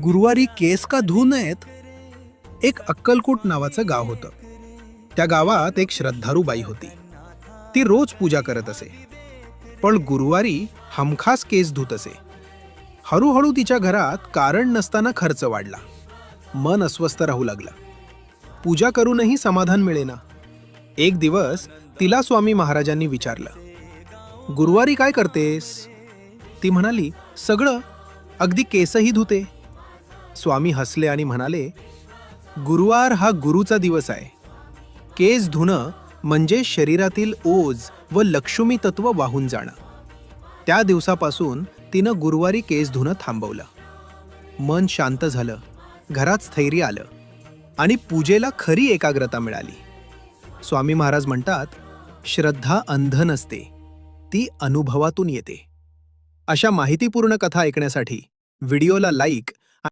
गुरुवारी केस का धू नयेत. एक अक्कलकोट नावाचं गाव होतं. त्या गावात एक श्रद्धाळू बाई होती. ती रोज पूजा करत असे, पण गुरुवारी हमखास केस धुत असे. हळूहळू तिच्या घरात कारण नसताना खर्च वाढला. मन अस्वस्थ राहू लागलं. पूजा करूनही समाधान मिळेना. एक दिवस तिला स्वामी महाराजांनी विचारलं, गुरुवारी काय करतेस? ती म्हणाली, सगळं, अगदी केसही धुते. स्वामी हसले आणि म्हणाले, गुरुवार हा गुरुचा दिवस आहे. केस धुणं म्हणजे शरीरातील ओझ व लक्ष्मी तत्व वाहून जाणं. त्या दिवसापासून तिनं गुरुवारी केस धुणं थांबवलं. मन शांत झालं, घरात स्थैर्य आलं आणि पूजेला खरी एकाग्रता मिळाली. स्वामी महाराज म्हणतात, श्रद्धा अंध नसते, ती अनुभवातून येते. अशा माहितीपूर्ण कथा ऐकण्यासाठी व्हिडिओला लाईक